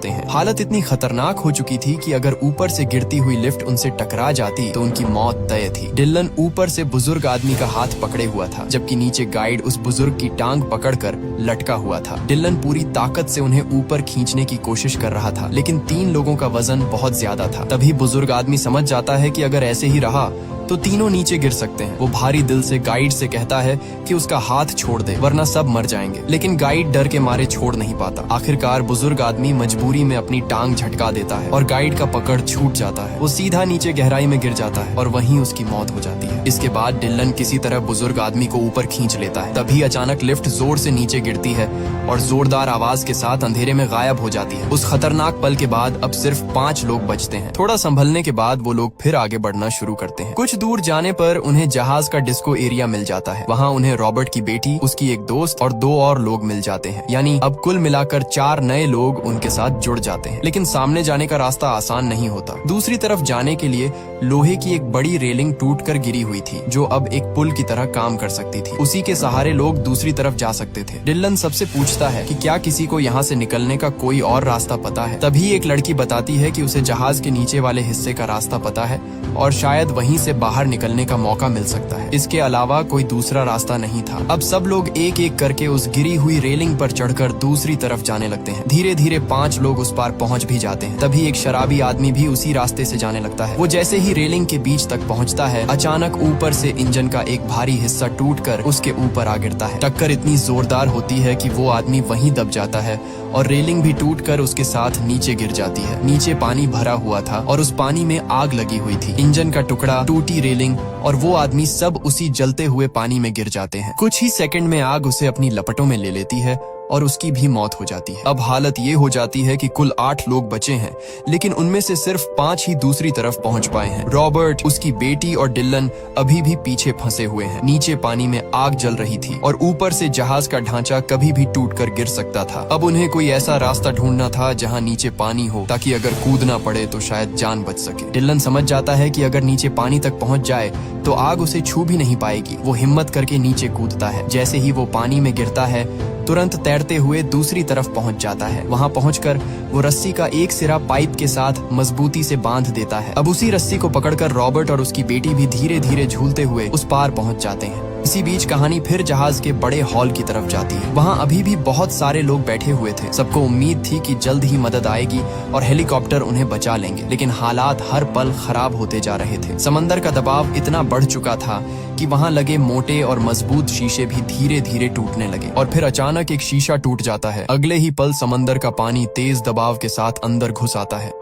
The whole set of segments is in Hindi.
जाते हैं। हालत इतनी खतरनाक हो चुकी थी कि अगर ऊपर से गिरती हुई लिफ्ट उनसे टकरा जाती तो उनकी मौत तय थी। डिलन ऊपर से बुजुर्ग आदमी का हाथ पकड़े हुआ था, जबकि नीचे गाइड उस बुजुर्ग की टांग पकड़कर लटका हुआ था। डिलन पूरी ताकत से उन्हें ऊपर खींचने की कोशिश कर रहा था, लेकिन 3 लोगों का वजन बहुत ज्यादा था। तभी बुजुर्ग आदमी समझ जाता है कि अगर ऐसे ही रहा तो तीनों नीचे गिर सकते हैं। वो भारी दिल से गाइड से कहता है कि उसका हाथ छोड़ दे, वरना सब मर जाएंगे। लेकिन गाइड डर के मारे छोड़ नहीं पाता। आखिरकार बुजुर्ग आदमी मजबूरी में अपनी टांग झटका देता है और गाइड का पकड़ छूट जाता है। वो सीधा नीचे गहराई में गिर जाता है और वहीं उसकी मौत हो जाती है। इसके बाद डिलन किसी तरह बुजुर्ग आदमी को ऊपर खींच लेता है। तभी अचानक लिफ्ट जोर से नीचे गिरती है और जोरदार आवाज के साथ अंधेरे में गायब हो जाती है। उस खतरनाक पल के बाद अब सिर्फ 5 लोग बचते हैं। थोड़ा संभलने के बाद वो लोग फिर आगे बढ़ना शुरू करते हैं। कुछ दूर जाने पर उन्हें जहाज का डिस्को एरिया मिल जाता है। वहाँ उन्हें रॉबर्ट की बेटी, उसकी एक दोस्त और 2 और लोग मिल जाते हैं। यानी अब कुल मिलाकर 4 नए लोग उनके साथ जुड़ जाते हैं। लेकिन सामने जाने का रास्ता आसान नहीं होता। दूसरी तरफ जाने के लिए लोहे की एक बड़ी रेलिंग टूटकर गिरी हुई थी, जो अब एक पुल की तरह काम कर सकती थी। उसी के सहारे लोग दूसरी तरफ जा सकते थे। डिलन सबसे पूछता है कि क्या किसी को यहाँ से निकलने का कोई और रास्ता पता है। तभी एक लड़की बताती है कि उसे जहाज के नीचे वाले हिस्से का रास्ता पता है और शायद वहीं से बाहर निकलने का मौका मिल सकता है। इसके अलावा कोई दूसरा रास्ता नहीं था। अब सब लोग एक एक करके उस गिरी हुई रेलिंग पर चढ़कर दूसरी तरफ जाने लगते हैं। धीरे धीरे 5 लोग उस पार पहुंच भी जाते हैं। तभी एक शराबी आदमी भी उसी रास्ते से जाने लगता है। वो जैसे ही रेलिंग के बीच तक पहुंचता है, अचानक ऊपर से इंजन का एक भारी हिस्सा टूटकर उसके ऊपर आ गिरता है। टक्कर इतनी जोरदार होती है कि वो आदमी वहीं दब जाता है और रेलिंग भी टूटकर उसके साथ नीचे गिर जाती है। नीचे पानी भरा हुआ था और उस पानी में आग लगी हुई थी। इंजन का टुकड़ा, टूटी रेलिंग और वो आदमी सब उसी जलते हुए पानी में गिर जाते हैं। कुछ ही सेकंड में आग उसे अपनी लपटों में ले लेती है और उसकी भी मौत हो जाती है। अब हालत ये हो जाती है कि कुल 8 लोग बचे हैं, लेकिन उनमें से सिर्फ 5 ही दूसरी तरफ पहुंच पाए हैं। रॉबर्ट, उसकी बेटी और डिलन अभी भी पीछे फंसे हुए हैं। नीचे पानी में आग जल रही थी और ऊपर से जहाज का ढांचा कभी भी टूटकर गिर सकता था। अब उन्हें कोई ऐसा रास्ता ढूंढना था जहां नीचे पानी हो, ताकि अगर कूदना पड़े तो शायद जान बच सके। डिलन समझ जाता है कि अगर नीचे पानी तक पहुंच जाए तो आग उसे छू भी नहीं पाएगी। वो हिम्मत करके नीचे कूदता है। जैसे ही वो पानी में गिरता है, तुरंत तैरते हुए दूसरी तरफ पहुंच जाता है। वहां पहुंचकर वो रस्सी का एक सिरा पाइप के साथ मजबूती से बांध देता है। अब उसी रस्सी को पकड़कर रॉबर्ट और उसकी बेटी भी धीरे धीरे झूलते हुए उस पार पहुंच जाते हैं। इसी बीच कहानी फिर जहाज के बड़े हॉल की तरफ जाती है। वहाँ अभी भी बहुत सारे लोग बैठे हुए थे। सबको उम्मीद थी कि जल्द ही मदद आएगी और हेलीकॉप्टर उन्हें बचा लेंगे, लेकिन हालात हर पल खराब होते जा रहे थे। समंदर का दबाव इतना बढ़ चुका था कि वहाँ लगे मोटे और मजबूत शीशे भी धीरे धीरे टूटने लगे और फिर अचानक एक शीशा टूट जाता है। अगले ही पल समंदर का पानी तेज दबाव के साथ अंदर घुस आता है।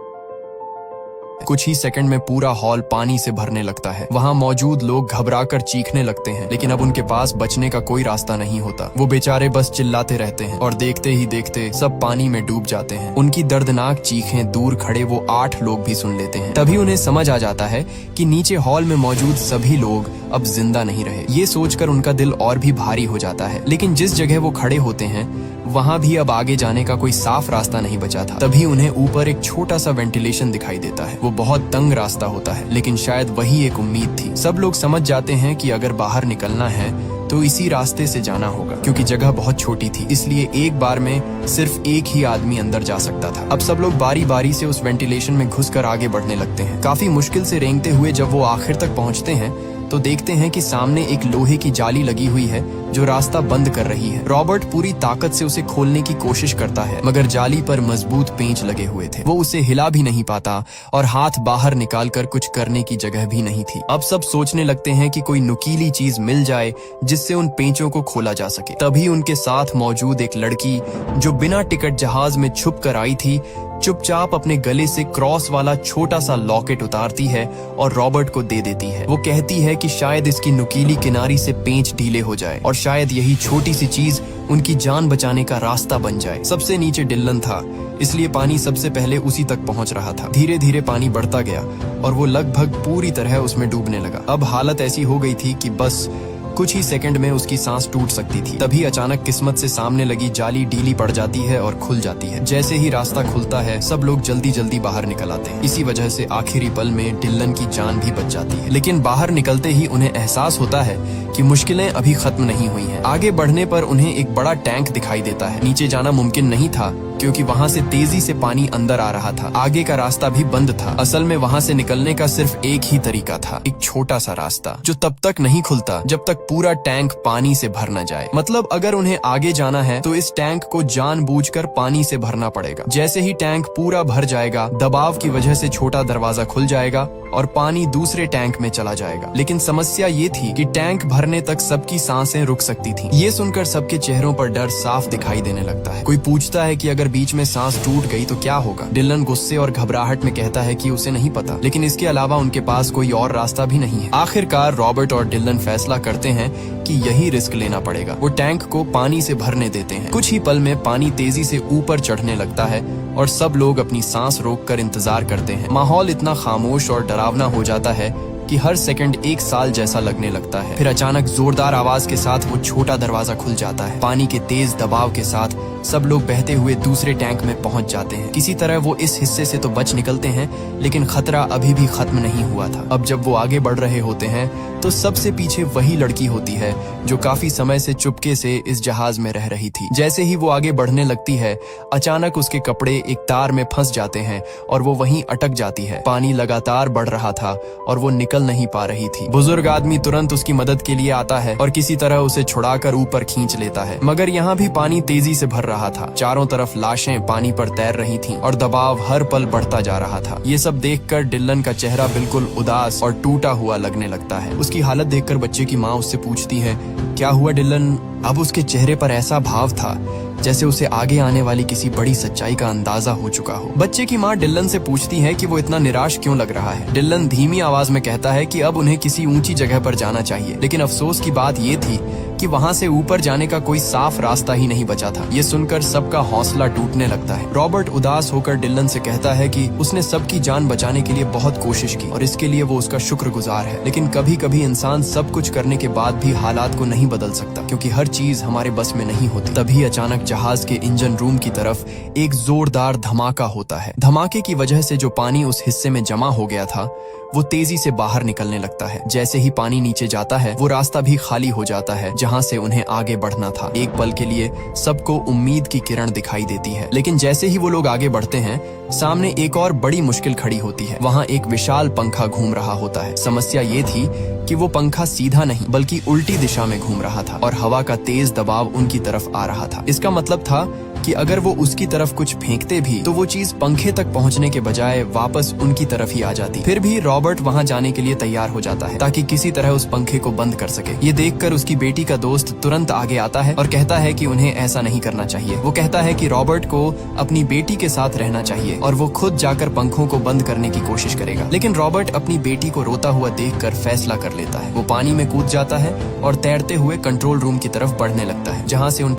कुछ ही सेकंड में पूरा हॉल पानी से भरने लगता है। वहाँ मौजूद लोग घबराकर चीखने लगते हैं, लेकिन अब उनके पास बचने का कोई रास्ता नहीं होता। वो बेचारे बस चिल्लाते रहते हैं और देखते ही देखते सब पानी में डूब जाते हैं। उनकी दर्दनाक चीखें दूर खड़े वो 8 लोग भी सुन लेते हैं। तभी उन्हें समझ आ जाता है कि नीचे हॉल में मौजूद सभी लोग अब जिंदा नहीं रहे। ये सोचकर उनका दिल और भी भारी हो जाता है। लेकिन जिस जगह वो खड़े होते हैं वहाँ भी अब आगे जाने का कोई साफ रास्ता नहीं बचा था। तभी उन्हें ऊपर एक छोटा सा वेंटिलेशन दिखाई देता है। वो बहुत तंग रास्ता होता है, लेकिन शायद वही एक उम्मीद थी। सब लोग समझ जाते हैं कि अगर बाहर निकलना है तो इसी रास्ते से जाना होगा, क्योंकि जगह बहुत छोटी थी, इसलिए एक बार में सिर्फ एक ही आदमी अंदर जा सकता था। अब सब लोग बारी बारी से उस वेंटिलेशन में घुसकर आगे बढ़ने लगते हैं। काफी मुश्किल से रेंगते हुए जब वो आखिर तक पहुंचते हैं तो देखते हैं कि सामने एक लोहे की जाली लगी हुई है जो रास्ता बंद कर रही है। रॉबर्ट पूरी ताकत से उसे खोलने की कोशिश करता है, मगर जाली पर मजबूत पेंच लगे हुए थे। वो उसे हिला भी नहीं पाता और हाथ बाहर निकालकर कुछ करने की जगह भी नहीं थी। अब सब सोचने लगते हैं कि कोई नुकीली चीज मिल जाए जिससे उन पेंचों को खोला जा सके। तभी उनके साथ मौजूद एक लड़की, जो बिना टिकट जहाज में छुप कर आई थी, चुपचाप अपने गले से क्रॉस वाला छोटा सा लॉकेट उतारती है और रॉबर्ट को दे देती है। वो कहती है कि शायद इसकी नुकीली किनारी से पेंच ढीले हो जाए और शायद यही छोटी सी चीज उनकी जान बचाने का रास्ता बन जाए। सबसे नीचे डिलन था, इसलिए पानी सबसे पहले उसी तक पहुंच रहा था। धीरे धीरे पानी बढ़ता गया और वो लगभग पूरी तरह उसमें डूबने लगा। अब हालत ऐसी हो गई थी कि बस कुछ ही सेकंड में उसकी सांस टूट सकती थी। तभी अचानक किस्मत से सामने लगी जाली ढीली पड़ जाती है और खुल जाती है। जैसे ही रास्ता खुलता है सब लोग जल्दी जल्दी बाहर निकल आते हैं। इसी वजह से आखिरी पल में डिल्लन की जान भी बच जाती है। लेकिन बाहर निकलते ही उन्हें एहसास होता है कि मुश्किलें अभी खत्म नहीं हुई हैं। आगे बढ़ने पर उन्हें एक बड़ा टैंक दिखाई देता है। नीचे जाना मुमकिन नहीं था क्योंकि वहाँ से तेजी से पानी अंदर आ रहा था। आगे का रास्ता भी बंद था। असल में वहाँ से निकलने का सिर्फ एक ही तरीका था, एक छोटा सा रास्ता जो तब तक नहीं खुलता जब तक पूरा टैंक पानी से भर न जाए। मतलब अगर उन्हें आगे जाना है तो इस टैंक को जानबूझकर पानी से भरना पड़ेगा। जैसे ही टैंक पूरा भर जाएगा, दबाव की वजह से छोटा दरवाजा खुल जाएगा और पानी दूसरे टैंक में चला जाएगा। लेकिन समस्या ये थी कि टैंक भरने तक सबकी सांसें रुक सकती थीं। ये सुनकर सबके चेहरों पर डर साफ दिखाई देने लगता है। कोई पूछता है कि अगर बीच में सांस टूट गई तो क्या होगा। डिलन गुस्से और घबराहट में कहता है कि उसे नहीं पता, लेकिन इसके अलावा उनके पास कोई और रास्ता भी नहीं है। आखिरकार रॉबर्ट और डिलन फैसला करते हैं कि यही रिस्क लेना पड़ेगा। वो टैंक को पानी से भरने देते हैं। कुछ ही पल में पानी तेजी से ऊपर चढ़ने लगता है और सब लोग अपनी सांस रोककर इंतजार करते हैं। माहौल इतना खामोश और डरावना हो जाता है कि हर सेकंड एक साल जैसा लगने लगता है। फिर अचानक जोरदार आवाज के साथ वो छोटा दरवाजा खुल जाता है। पानी के तेज दबाव के साथ सब लोग बहते हुए दूसरे टैंक में पहुंच जाते हैं। किसी तरह वो इस हिस्से से तो बच निकलते हैं, लेकिन खतरा अभी भी खत्म नहीं हुआ था। अब जब वो आगे बढ़ रहे होते हैं तो सबसे पीछे वही लड़की होती है जो काफी समय से चुपके से इस जहाज में रह रही थी। जैसे ही वो आगे बढ़ने लगती है, अचानक उसके कपड़े एक तार में फंस जाते हैं और वो वहीं अटक जाती है। पानी लगातार बढ़ रहा था और वो निकल नहीं पा रही थी। बुजुर्ग आदमी तुरंत उसकी मदद के लिए आता है और किसी तरह उसे छुड़ाकर ऊपर खींच लेता है। मगर यहाँ भी पानी तेजी से भर रहा था। चारों तरफ लाशें पानी पर तैर रही थीं और दबाव हर पल बढ़ता जा रहा था। ये सब देखकर डिलन का चेहरा बिल्कुल उदास और टूटा हुआ लगने लगता है। उसकी हालत देखकर बच्चे की माँ उससे पूछती है, क्या हुआ डिलन? अब उसके चेहरे पर ऐसा भाव था जैसे उसे आगे आने वाली किसी बड़ी सच्चाई का अंदाजा हो चुका हो। बच्चे की माँ डिलन से पूछती है कि वो इतना निराश क्यों लग रहा है। डिलन धीमी आवाज में कहता है कि अब उन्हें किसी ऊंची जगह पर जाना चाहिए, लेकिन अफसोस की बात ये थी कि वहाँ से ऊपर जाने का कोई साफ रास्ता ही नहीं बचा था। ये सुनकर सबका हौसला टूटने लगता है। रॉबर्ट उदास होकर डिलन से कहता है कि उसने सबकी जान बचाने के लिए बहुत कोशिश की और इसके लिए वो उसका शुक्रगुजार है। लेकिन कभी कभी इंसान सब कुछ करने के बाद भी हालात को नहीं बदल सकता, क्योंकि हर चीज हमारे बस में नहीं होती। तभी अचानक जहाज के इंजन रूम की तरफ एक जोरदार धमाका होता है। धमाके की वजह से जो पानी उस हिस्से में जमा हो गया था वो तेजी से बाहर निकलने लगता है। जैसे ही पानी नीचे जाता है वो रास्ता भी खाली हो जाता है जहां से उन्हें आगे बढ़ना था। एक पल के लिए सबको उम्मीद की किरण दिखाई देती है, लेकिन जैसे ही वो लोग आगे बढ़ते हैं सामने एक और बड़ी मुश्किल खड़ी होती है। वहाँ एक विशाल पंखा घूम रहा होता है। समस्या ये थी कि वो पंखा सीधा नहीं बल्कि उल्टी दिशा में घूम रहा था और हवा का तेज दबाव उनकी तरफ आ रहा था। इसका मतलब था कि अगर वो उसकी तरफ कुछ फेंकते भी तो वो चीज पंखे तक पहुंचने के बजाय वापस उनकी तरफ ही आ जाती। फिर भी रॉबर्ट वहां जाने के लिए तैयार हो जाता है ताकि किसी तरह उस पंखे को बंद कर सके। ये देखकर उसकी बेटी का दोस्त तुरंत आगे आता है और कहता है कि उन्हें ऐसा नहीं करना चाहिए। वो कहता है कि रॉबर्ट को अपनी बेटी के साथ रहना चाहिए और वो खुद जाकर पंखों को बंद करने की कोशिश करेगा। लेकिन रॉबर्ट अपनी बेटी को रोता हुआ देखकर फैसला कर लेता है। वो पानी में कूद जाता है और तैरते हुए कंट्रोल रूम की तरफ बढ़ने लगता है, जहाँ से उन